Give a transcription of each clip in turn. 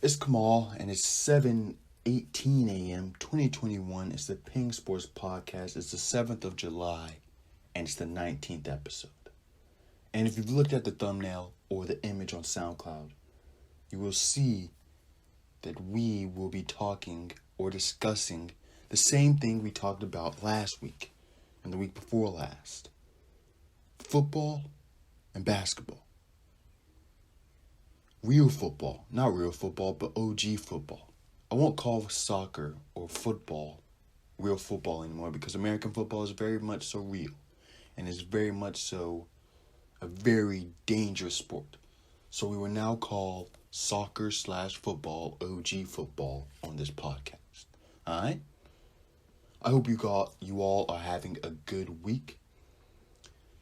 It's Kamal, and it's 7:18 a.m. 2021. It's the Peng Sports Podcast. It's the 7th of July, and it's the 19th episode. And if you've looked at the thumbnail or the image on SoundCloud, you will see that we will be talking or discussing the same thing we talked about last week and the week before last. Football and basketball. Real football. Not real football, but OG football. I won't call soccer or football real football anymore because American football is very much so real and is very much so a very dangerous sport. So we will now call soccer/football OG football on this podcast. Alright? I hope you all are having a good week.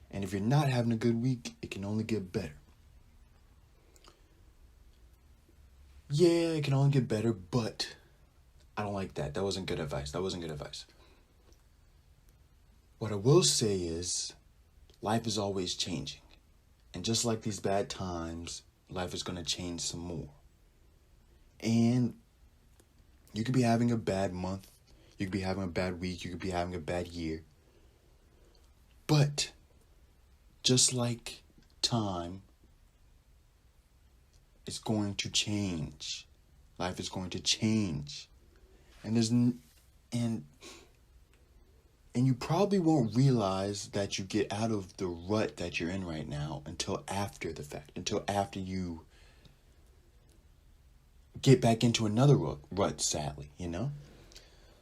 And if you're not having a good week, it can only get better. Yeah, it can only get better, but I don't like that. That wasn't good advice. What I will say is, life is always changing. And just like these bad times, life is going to change some more. And you could be having a bad month. You could be having a bad week. You could be having a bad year. But just like time, it's going to change. Life is going to change. And you probably won't realize that you get out of the rut that you're in right now until after the fact, until after you get back into another rut, sadly,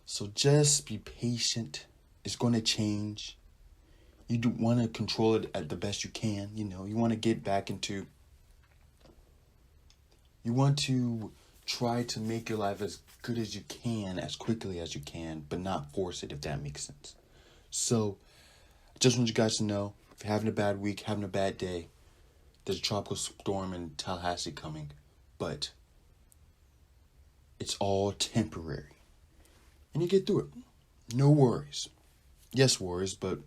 So just be patient. It's going to change. You do want to control it at the best you can, You want to get back into... You want to try to make your life as good as you can, as quickly as you can, but not force it, if that makes sense. So, I just want you guys to know, if you're having a bad week, having a bad day, there's a tropical storm in Tallahassee coming, but it's all temporary. And you get through it. No worries. Yes, worries, but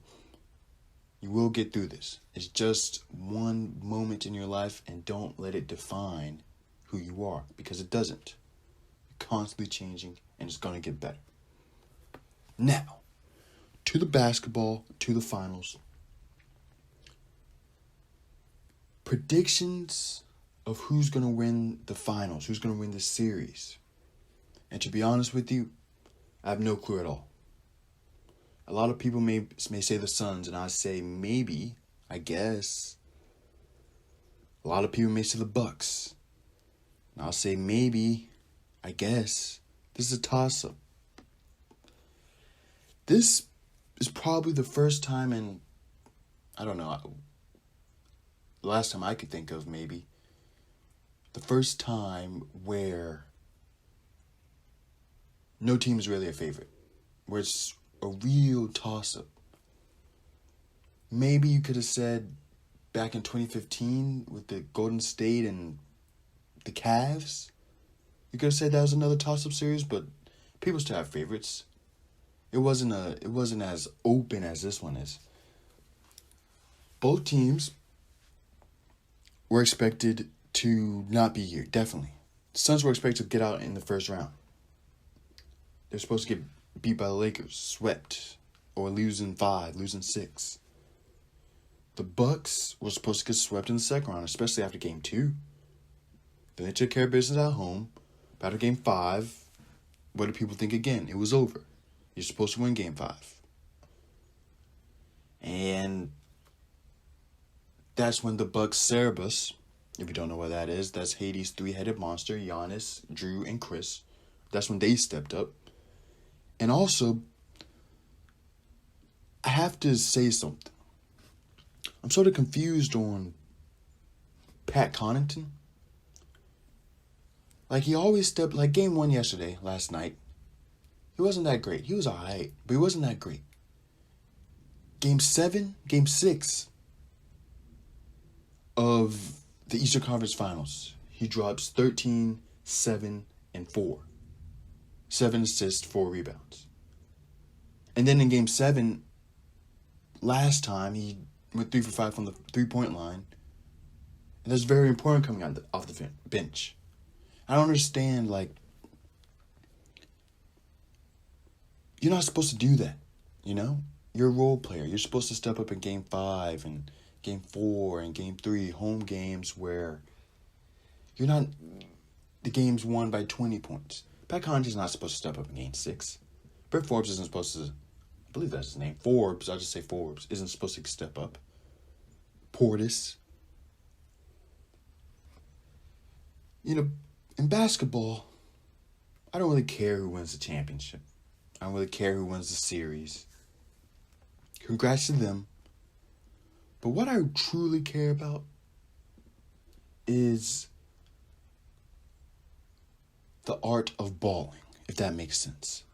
you will get through this. It's just one moment in your life, and don't let it define who you are, because it doesn't. You're constantly changing, and it's going to get better. Now, to the basketball, to the finals. Predictions of who's going to win the finals, who's going to win the series. And to be honest with you, I have no clue at all. A lot of people may say the Suns, and I say maybe, I guess. A lot of people may say the Bucks. I'll say maybe, I guess. This is a toss-up. This is probably the first time in, I don't know, the last time I could think of maybe, the first time where no team is really a favorite, where it's a real toss-up. Maybe you could have said back in 2015 with the Golden State and the Cavs, you could have said that was another toss-up series, but people still have favorites. It wasn't as open as this one is. Both teams were expected to not be here, definitely. The Suns were expected to get out in the first round. They're supposed to get beat by the Lakers, swept, or losing 5, losing 6. The Bucks were supposed to get swept in the second round, especially after Game 2. Then they took care of business at home. But after Game 5, what do people think again? It was over. You're supposed to win Game 5. And that's when the Bucks Cerebus, if you don't know what that is, that's Hades' three-headed monster, Giannis, Drew, and Chris. That's when they stepped up. And also, I have to say something. I'm sort of confused on Pat Connaughton. Like, he always stepped... Like, Game 1 yesterday, last night, he wasn't that great. He was alright, but he wasn't that great. Game 6 of the Eastern Conference Finals, he drops 13, 7, and 4. 7 assists, 4 rebounds. And then in Game 7, last time, he went 3 for 5 from the three-point line. And that's very important coming off the bench. I don't understand, like, you're not supposed to do that, you know? You're a role player. You're supposed to step up in Game 5 and Game 4 and Game 3, home games where you're not, the game's won by 20 points. Pat Connaughton's not supposed to step up in Game 6. Brett Forbes isn't supposed to, I believe that's his name, Forbes, I'll just say Forbes, isn't supposed to step up. Portis. You know, in basketball, I don't really care who wins the championship. I don't really care who wins the series. Congrats to them. But what I truly care about is the art of balling, if that makes sense.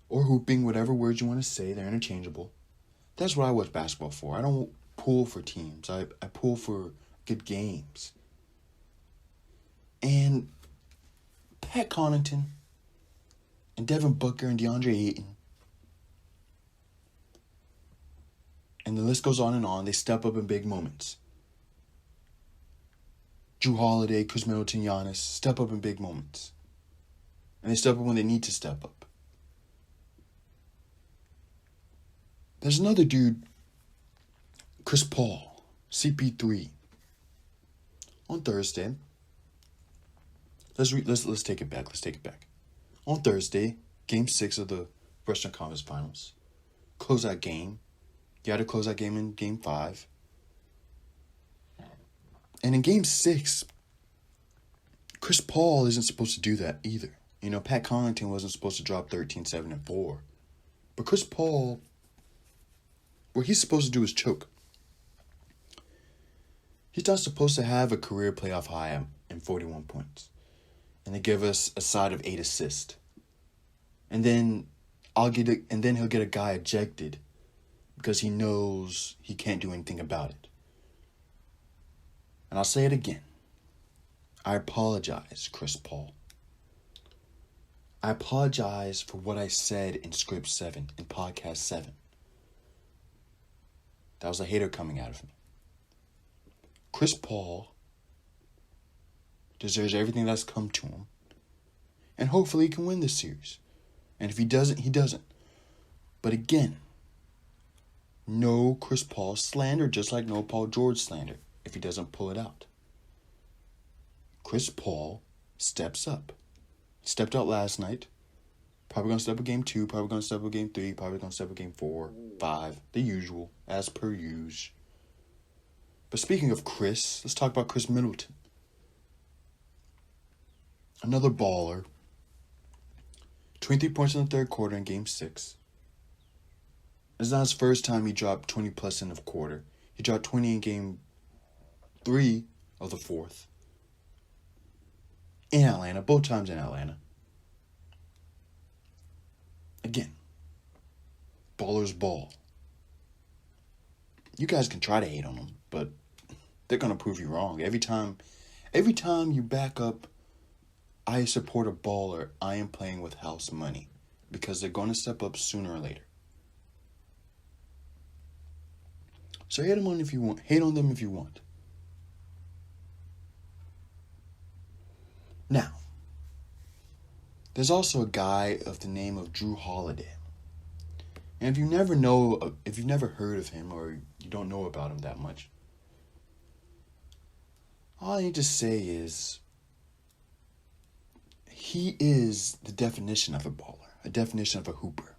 Or hooping, whatever words you want to say, they're interchangeable. That's what I watch basketball for. I don't pull for teams. I pull for good games. And Pat Connaughton and Devin Booker and DeAndre Ayton, and the list goes on, they step up in big moments. Jrue Holiday, Chris Middleton, Giannis step up in big moments. And they step up when they need to step up. There's another dude, Chris Paul, CP3. On Thursday, let's take it back. On Thursday, Game 6 of the Western Conference Finals, closeout game. You had to close that game in Game 5. And in Game 6, Chris Paul isn't supposed to do that either. You know, Pat Connaughton wasn't supposed to drop 13, 7, and 4. But Chris Paul, what he's supposed to do is choke. He's not supposed to have a career playoff high in 41 points. And they give us a side of 8 assists. And then he'll get a guy ejected because he knows he can't do anything about it. And I'll say it again. I apologize, Chris Paul. I apologize for what I said in Script 7, in Podcast 7. That was a hater coming out of me. Chris Paul deserves everything that's come to him. And hopefully he can win this series. And if he doesn't, he doesn't. But again, no Chris Paul slander, just like no Paul George slander, if he doesn't pull it out. Chris Paul steps up. Stepped out last night. Probably going to step up Game 2, probably going to step up Game 3, probably going to step up Game 4, 5. The usual, as per usual. But speaking of Chris, let's talk about Chris Middleton. Another baller. 23 points in the third quarter in Game 6. It's not his first time he dropped 20 plus in the quarter. He dropped 20 in Game 3 of the fourth. In Atlanta, both times in Atlanta. Again, ballers ball. You guys can try to hate on them, but they're going to prove you wrong. Every time you back up, I support a baller, I am playing with house money. Because they're going to step up sooner or later. So hate them on if you want. Hate on them if you want. Now, there's also a guy of the name of Jrue Holiday. And if you've never heard of him or you don't know about him that much, all I need to say is he is the definition of a baller, a definition of a hooper.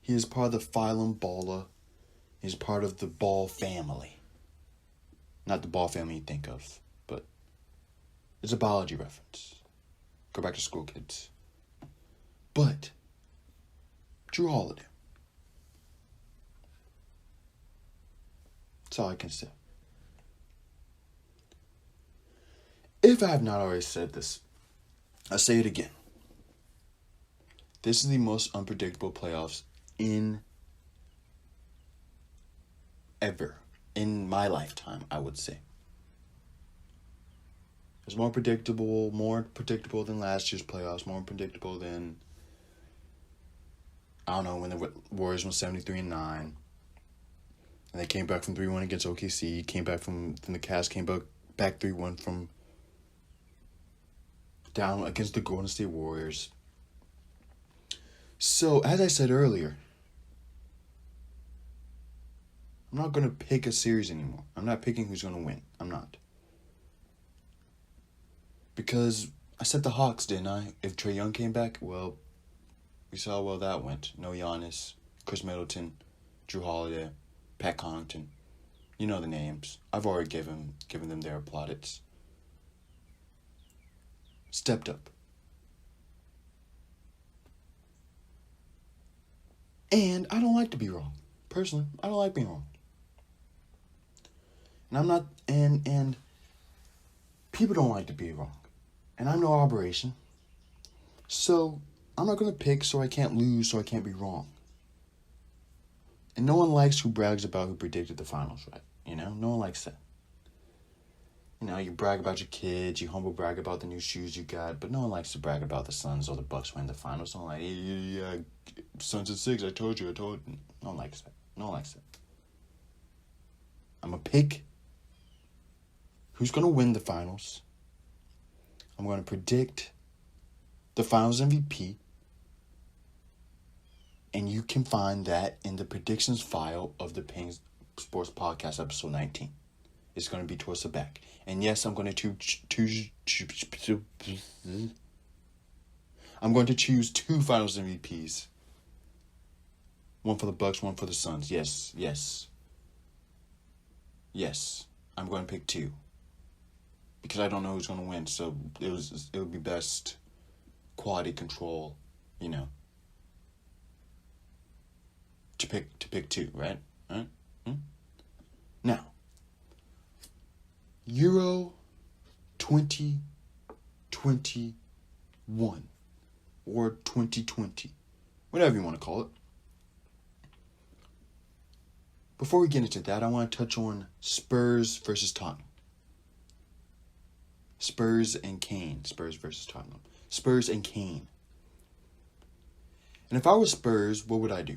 He is part of the phylum Baller. He's part of the Ball family. Not the Ball family you think of, but it's a biology reference. Go back to school, kids. But Jrue Holiday. That's all I can say. If I have not already said this, I'll say it again. This is the most unpredictable playoffs ever. In my lifetime, I would say. It's more predictable than last year's playoffs, more predictable than, I don't know, when the Warriors went 73-9. And they came back from 3-1 against OKC, came back from the Cavs, came back back 3-1 from down against the Golden State Warriors. So, as I said earlier, I'm not going to pick a series anymore. I'm not picking who's going to win. I'm not. Because I said the Hawks, didn't I? If Trae Young came back, well, we saw how well that went. No Giannis, Chris Middleton, Drew Holiday, Pat Connaughton. You know the names. I've already given them their plaudits. Stepped up. And I don't like to be wrong. Personally, I don't like being wrong. And I'm not, and people don't like to be wrong. And I'm no aberration. So, I'm not going to pick so I can't lose, so I can't be wrong. And no one likes who brags about who predicted the finals, right? You know, no one likes that. You know, you brag about your kids, you humble brag about the new shoes you got, but no one likes to brag about the Suns or the Bucks winning the finals. No one like, yeah, Suns at 6, I told you. No one likes that. No one likes that. I'm going to pick who's going to win the finals. I'm going to predict the finals MVP. And you can find that in the predictions file of the Peng Sports Podcast episode 19. It's going to be towards the back. And yes, I'm going to choose two finals MVPs. One for the Bucks, one for the Suns. Yes. I'm going to pick two. Because I don't know who's going to win, so it would be best quality control, you know. To pick two, right? Now, Euro 2021 or 2020, whatever you want to call it. Before we get into that, I want to touch on Spurs versus Tottenham. Spurs and Kane. Spurs versus Tottenham. Spurs and Kane. And if I was Spurs, what would I do?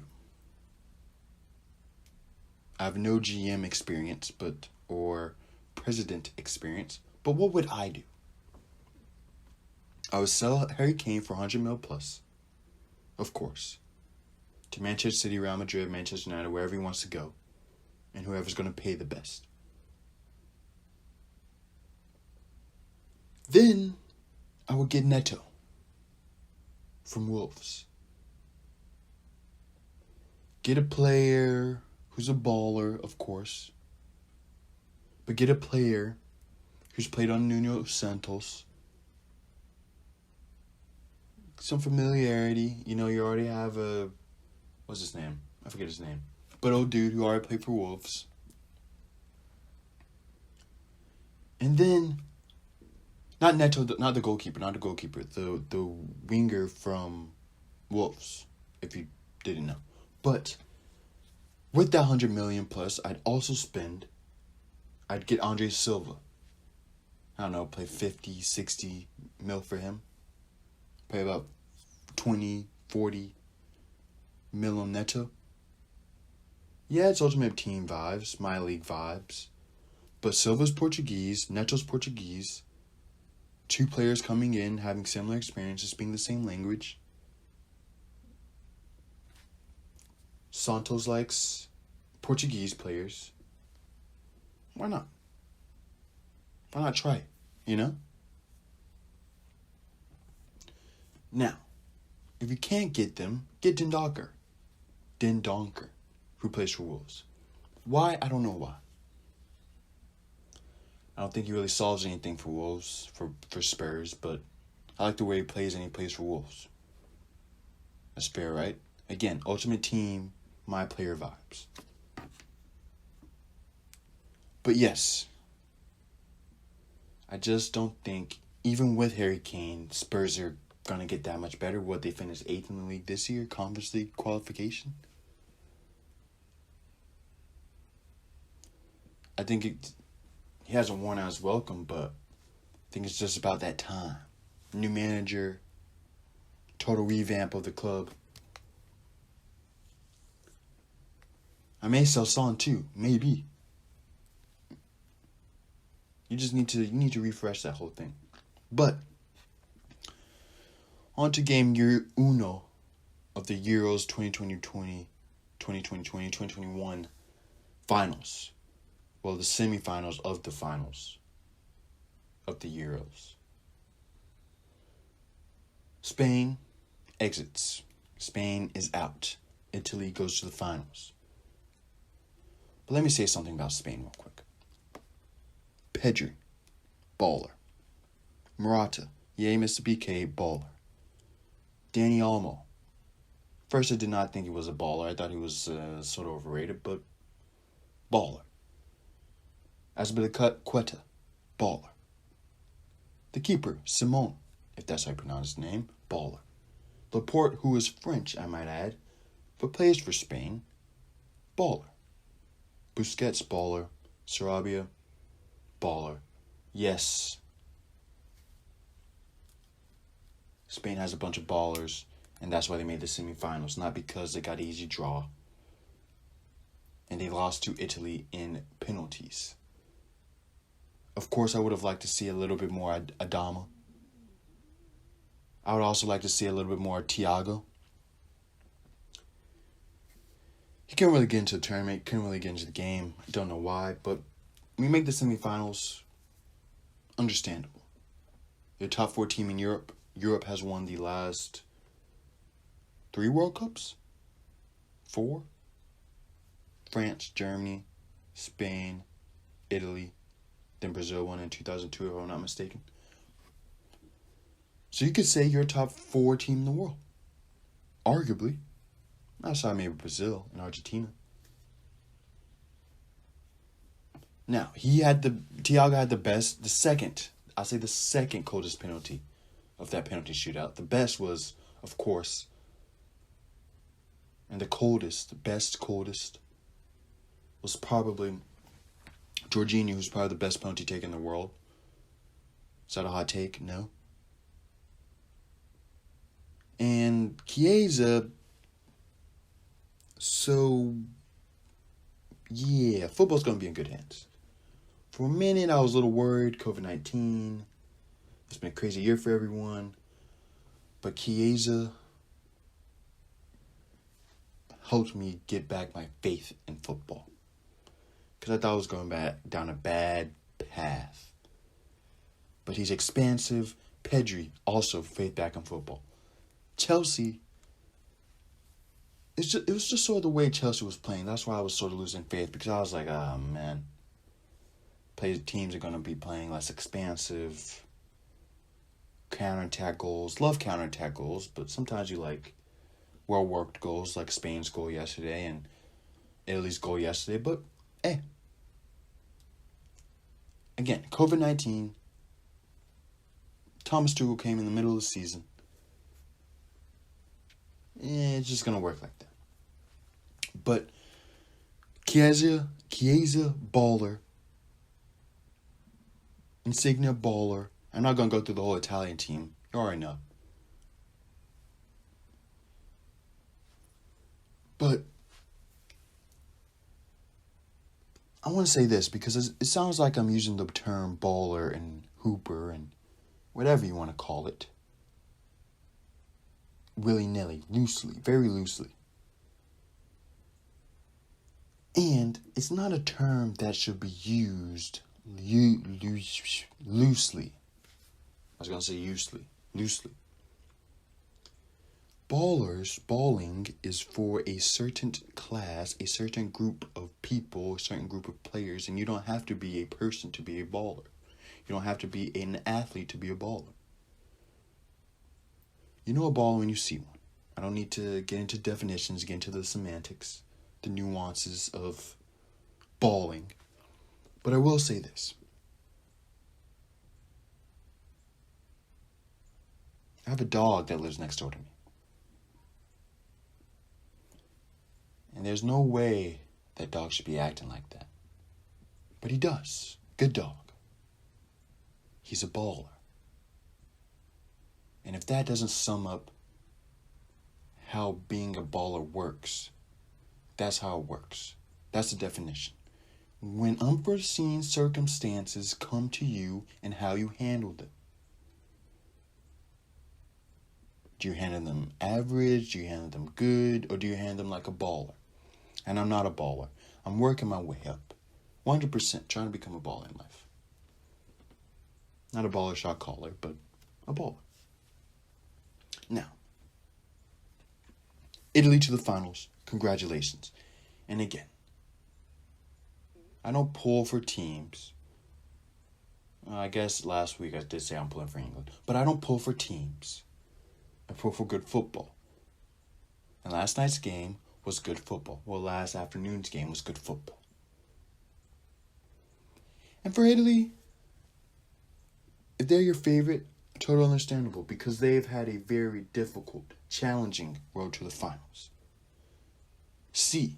I have no GM experience, or president experience, but what would I do? I would sell Harry Kane for $100 million plus, of course, to Manchester City, Real Madrid, Manchester United, wherever he wants to go, and whoever's going to pay the best. Then I would get Neto from Wolves. Get a player who's a baller, of course. But get a player who's played on Nuno Santos. Some familiarity. You know, you already have what's his name? I forget his name. But old dude who already played for Wolves. And then, not Neto, not the goalkeeper. The winger from Wolves, if you didn't know. But with that $100 million plus, I'd get Andre Silva. I don't know, play 50, 60 mil for him. Pay about 20, 40 mil on Neto. Yeah, it's Ultimate Team vibes, my league vibes. But Silva's Portuguese, Neto's Portuguese. Two players coming in, having similar experiences, speaking the same language. Santos likes Portuguese players. Why not? Why not try? You know? Now, if you can't get them, get Dendoncker, who plays for Wolves. Why? I don't know why. I don't think he really solves anything for Wolves, for Spurs, but I like the way he plays, and he plays for Wolves. That's fair, right? Again, Ultimate Team, my player vibes. But yes, I just don't think, even with Harry Kane, Spurs are going to get that much better. What, they finished 8th in the league this year? Conference League qualification? I think he hasn't worn out his welcome, but I think it's just about that time. New manager, total revamp of the club. I may sell Son too, maybe. You need to refresh that whole thing. But on to game year uno of the Euros 2021 finals. Well, the semifinals of the finals of the Euros. Spain exits. Spain is out. Italy goes to the finals. But let me say something about Spain real quick. Pedri, baller. Morata, yay Mr. BK, baller. Dani Olmo. First, I did not think he was a baller. I thought he was sort of overrated, but baller. Azpilicueta, baller. The keeper, Simon, if that's how you pronounce his name, baller. Laporte, who is French, I might add, but plays for Spain, baller. Busquets, baller. Sarabia, baller. Yes. Spain has a bunch of ballers, and that's why they made the semifinals, not because they got an easy draw. And they lost to Italy in penalties. Of course, I would have liked to see a little bit more Adama. I would also like to see a little bit more Thiago. He couldn't really get into the tournament, couldn't really get into the game. I don't know why, but when we make the semifinals, understandable. You're a top 4 team in Europe. Europe has won the last 3 World Cups? 4? France, Germany, Spain, Italy, then Brazil won in 2002, if I'm not mistaken. So you could say you're a top 4 team in the world. Arguably. Outside maybe Brazil and Argentina. Now, Thiago had the second coldest penalty of that penalty shootout. The best was, of course, and the coldest was probably Jorginho, who's probably the best penalty taker in the world. Is that a hot take? No. And Chiesa, so yeah, football's going to be in good hands. For a minute, I was a little worried, COVID-19. It's been a crazy year for everyone. But Chiesa helped me get back my faith in football. Because I thought I was going back down a bad path. But he's expansive. Pedri, also faith back in football. Chelsea, it was just sort of the way Chelsea was playing. That's why I was sort of losing faith. Because I was like, oh, man. Teams are going to be playing less expansive. Counterattack goals. Love counterattack goals. But sometimes you like well-worked goals. Like Spain's goal yesterday and Italy's goal yesterday. But, again, COVID-19. Thomas Tuchel came in the middle of the season. It's just going to work like that. But Chiesa, baller. Insignia, baller. I'm not going to go through the whole Italian team. You already know. But I want to say this because it sounds like I'm using the term baller and hooper and whatever you want to call it. Willy-nilly, loosely, very loosely. And it's not a term that should be used loosely. I was going to say loosely. Balling is for a certain class, a certain group of people, a certain group of players, and you don't have to be a person to be a baller. You don't have to be an athlete to be a baller. You know a baller when you see one. I don't need to get into definitions, get into the semantics, the nuances of balling. But I will say this. I have a dog that lives next door to me. And there's no way that dog should be acting like that. But he does. Good dog. He's a baller. And if that doesn't sum up how being a baller works, that's how it works. That's the definition. when unforeseen circumstances come to you and how you handle them. Do you handle them average? Do you handle them good? Or do you handle them like a baller? And I'm not a baller. I'm working my way up. 100% trying to become a baller in life. Not a baller shot caller, but a baller. Now, Italy to the finals. Congratulations. And again, I don't pull for teams. I guess last week I did say I'm pulling for England. But I don't pull for teams. I pull for good football. And last night's game was good football. Well, last afternoon's game was good football. And for Italy, if they're your favorite, totally understandable, because they've had a very difficult, challenging road to the finals. C,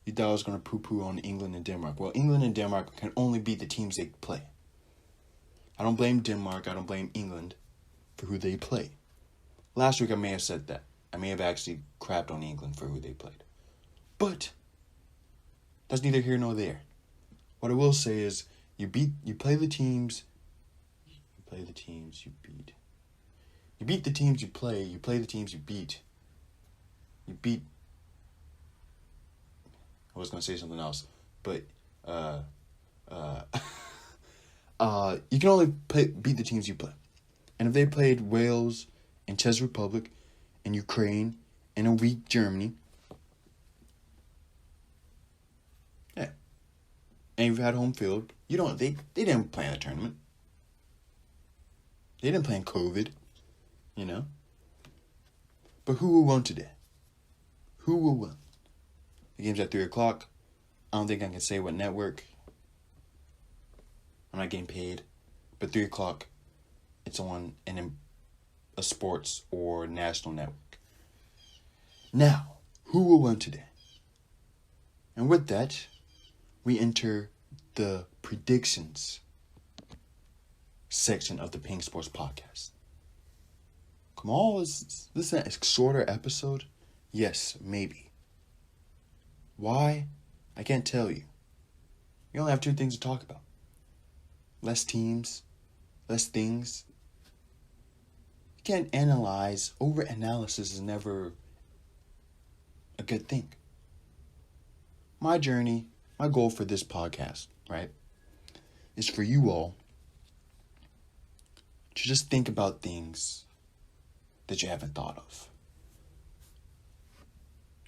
you thought I was going to poo-poo on England and Denmark. Well, England and Denmark can only beat the teams they play. I don't blame Denmark. I don't blame England for who they play. Last week I may have said that. I may have actually crapped on England for who they played. But that's neither here nor there. What I will say is you play the teams you beat. You beat the teams you play the teams you beat. I was going to say something else, but you can only beat the teams you play. And if they played Wales and Czech Republic and Ukraine and a weak Germany, yeah, and you've had home field, they didn't play in the tournament. They didn't play in COVID, But who will win today? Who will win? The game's at 3 o'clock. I don't think I can say what network. I'm not getting paid. But 3 o'clock, it's on a sports or national network. Now, who will win today? And with that, we enter the predictions section of the Peng Sports Podcast. Come on, is this a shorter episode? Yes, maybe. Why? I can't tell you. You only have 2 things to talk about. Less teams, less things. You can't analyze. Over-analysis is never a good thing. My journey, my goal for this podcast, right, is for you all to just think about things that you haven't thought of.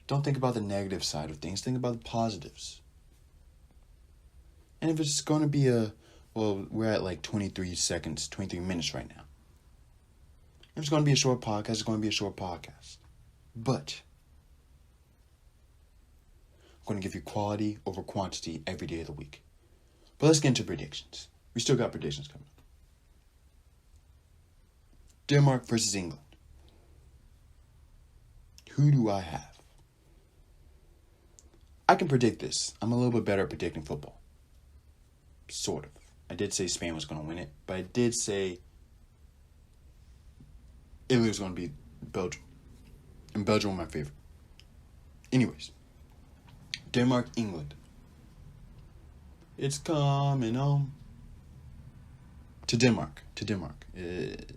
Don't think about the negative side of things. Think about the positives. And if it's going to be we're at like 23 minutes right now. If it's going to be a short podcast, it's going to be a short podcast. But I'm going to give you quality over quantity every day of the week. But let's get into predictions. We still got predictions coming up. Denmark versus England. Who do I have? I can predict this. I'm a little bit better at predicting football. Sort of. I did say Spain was going to win it, but I did say Italy was going to beat Belgium. And Belgium were my favorite. Anyways. Denmark, England. It's coming on. To Denmark. It's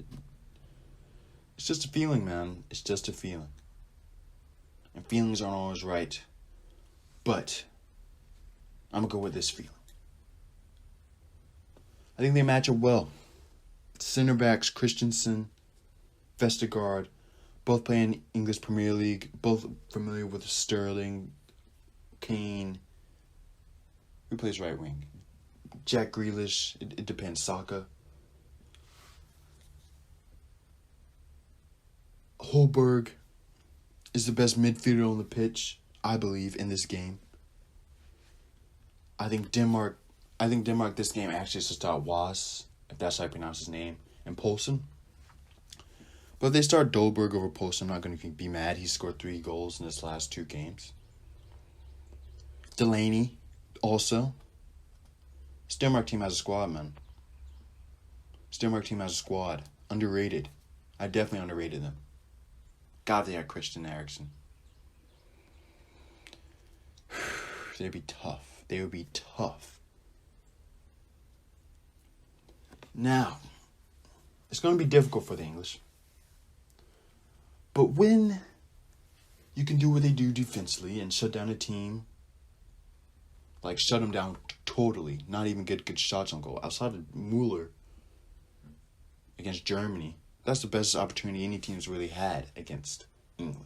just a feeling, man. It's just a feeling. And feelings aren't always right. But I'm going to go with this feeling. I think they match up well. Center backs, Christensen, Vestergaard, both play in English Premier League, both familiar with Sterling, Kane. Who plays right wing? Jack Grealish. It depends. Saka. Holberg is the best midfielder on the pitch, I believe, in this game. I think Denmark this game actually is to start Was, if that's how I pronounce his name, and Poulsen. But if they start Dolberg over Poulsen, I'm not going to be mad. He scored 3 goals in his last 2 games. Delaney, also. This Denmark team has a squad, man. This Denmark team has a squad. Underrated. I definitely underrated them. God, they had Christian Eriksen. They'd be tough. They would be tough. Now, it's going to be difficult for the English. But when you can do what they do defensively and shut down a team, like shut them down totally, not even get good shots on goal. Outside of Mueller against Germany, that's the best opportunity any team's really had against England.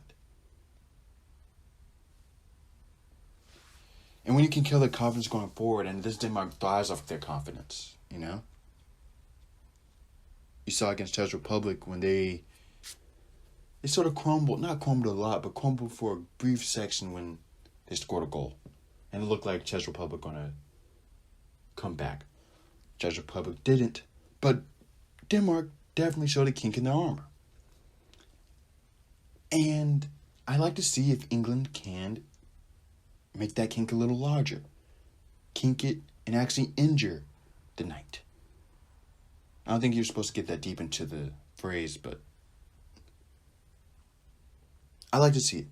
And when you can kill their confidence going forward, and this Denmark thrives off their confidence, you know? You saw against Czech Republic when they sort of not crumbled a lot, but crumbled for a brief section when they scored a goal. And it looked like Czech Republic going to come back. Czech Republic didn't, but Denmark definitely showed a kink in their armor. And I like to see if England can make that kink a little larger. Kink it and actually injure the knight. I don't think you're supposed to get that deep into the phrase, but I like to see it.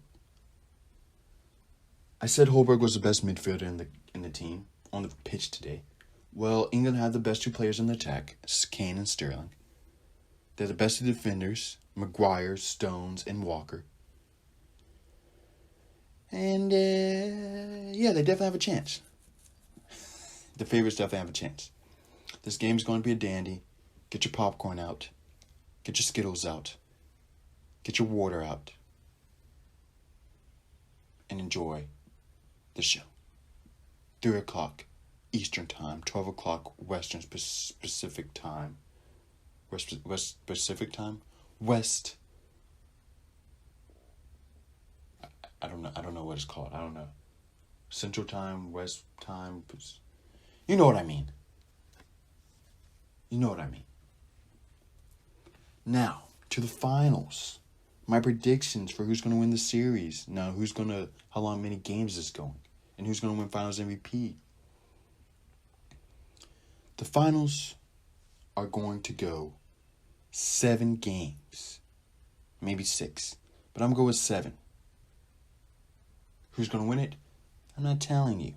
I said Holberg was the best midfielder in the team on the pitch today. Well, England had the best two players in the attack, Kane and Sterling. They're the best defenders, Maguire, Stones, and Walker. And, they definitely have a chance. The favorites definitely have a chance. This game's going to be a dandy. Get your popcorn out. Get your Skittles out. Get your water out. And enjoy the show. 3 o'clock Eastern Time, 12 o'clock Western Pacific Time. West Pacific Time? West. I don't know what it's called. I don't know. Central Time, West Time. You know what I mean. You know what I mean. Now, to the finals. My predictions for who's going to win the series. Now, how many games is going? And who's going to win finals MVP? The finals are going to go 7 games. Maybe 6. But I'm going to go with 7. Who's going to win it? I'm not telling you.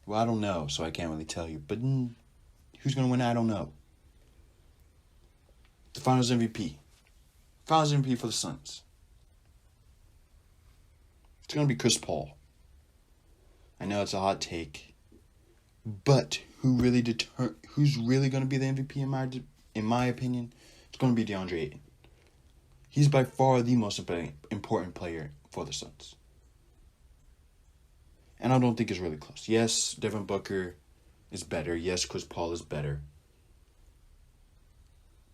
Well, I don't know, so I can't really tell you. But who's going to win it? I don't know. The finals MVP. Finals MVP for the Suns. It's going to be Chris Paul. I know it's a hot take. But who's really going to be the MVP in my opinion? It's going to be DeAndre Ayton. He's by far the most important player for the Suns. And I don't think it's really close. Yes, Devin Booker is better. Yes, Chris Paul is better.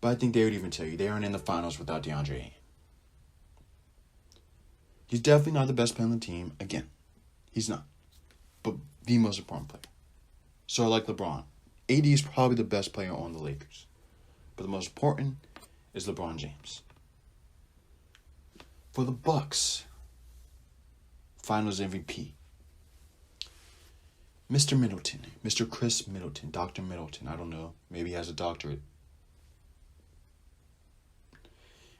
But I think they would even tell you they aren't in the finals without DeAndre Ayton. He's definitely not the best player on the team. Again, he's not. But the most important player. So I like LeBron. AD is probably the best player on the Lakers. But the most important is LeBron James. For the Bucks, Finals MVP. Mr. Middleton. Mr. Chris Middleton. Dr. Middleton. I don't know. Maybe he has a doctorate.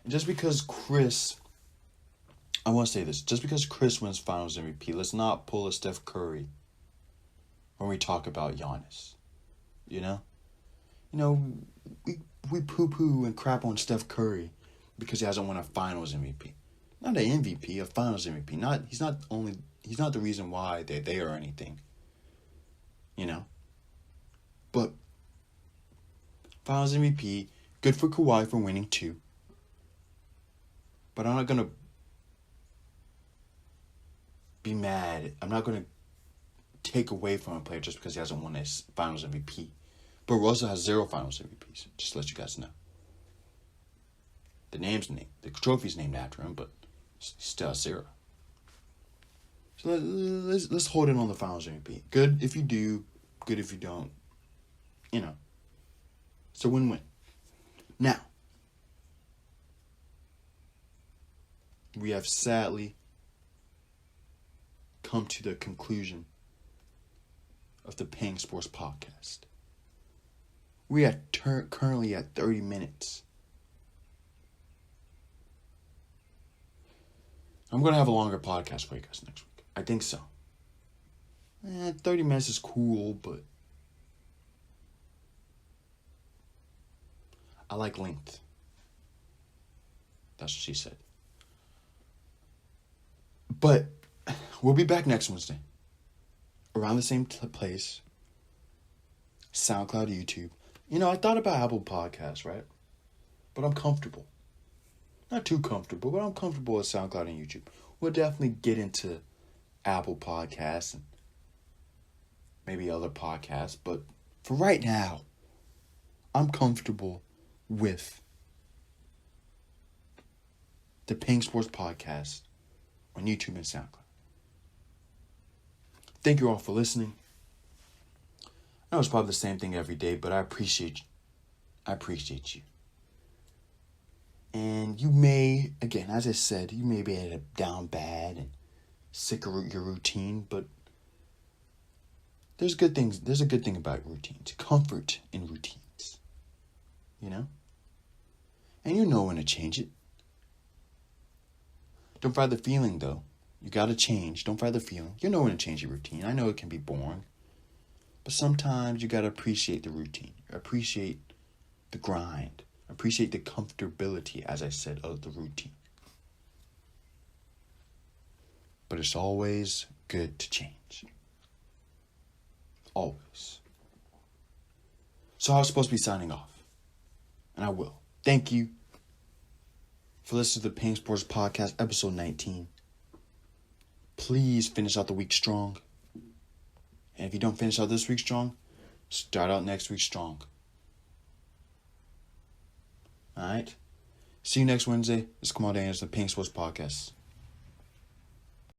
And just because Chris... I want to say this. Just because Chris wins Finals MVP, let's not pull a Steph Curry when we talk about Giannis. You know? We poo-poo and crap on Steph Curry because he hasn't won a Finals MVP. Not an MVP, a Finals MVP. He's not the reason why they're there or anything. You know? But Finals MVP, good for Kawhi for winning 2. But I'm not going to be mad. I'm not going to take away from a player just because he hasn't won his Finals MVP. But Russell has 0 Finals MVPs. Just to let you guys know. The trophy's named after him, but he still has 0. So let's hold it on the Finals MVP. Good if you do, good if you don't. It's a win-win. Now, we have sadly come to the conclusion of the Peng Sports Podcast. We are currently at 30 minutes. I'm going to have a longer podcast for you guys next week. I think so. 30 minutes is cool, but I like length. That's what she said. But we'll be back next Wednesday. Around the same place. SoundCloud, YouTube. I thought about Apple Podcasts, right? But I'm comfortable. Not too comfortable, but I'm comfortable with SoundCloud and YouTube. We'll definitely get into Apple Podcasts and maybe other podcasts. But for right now, I'm comfortable with the Peng Sports Podcast on YouTube and SoundCloud. Thank you all for listening. I know it's probably the same thing every day, but I appreciate you. And you may, again, as I said, you may be down bad and sick of your routine, but there's good things. There's a good thing about routines. Comfort in routines. And you know when to change it. Don't fight the feeling, though. You gotta change. Don't fight the feeling. You know when to change your routine. I know it can be boring. But sometimes you gotta appreciate the routine. Appreciate the grind. Appreciate the comfortability, as I said, of the routine. But it's always good to change. Always. So I was supposed to be signing off. And I will. Thank you for listening to the Peng Sports Podcast, episode 19. Please finish out the week strong. And if you don't finish out this week strong, start out next week strong. Alright? See you next Wednesday. It's Kamal Daniels, the Peng Sports Podcast.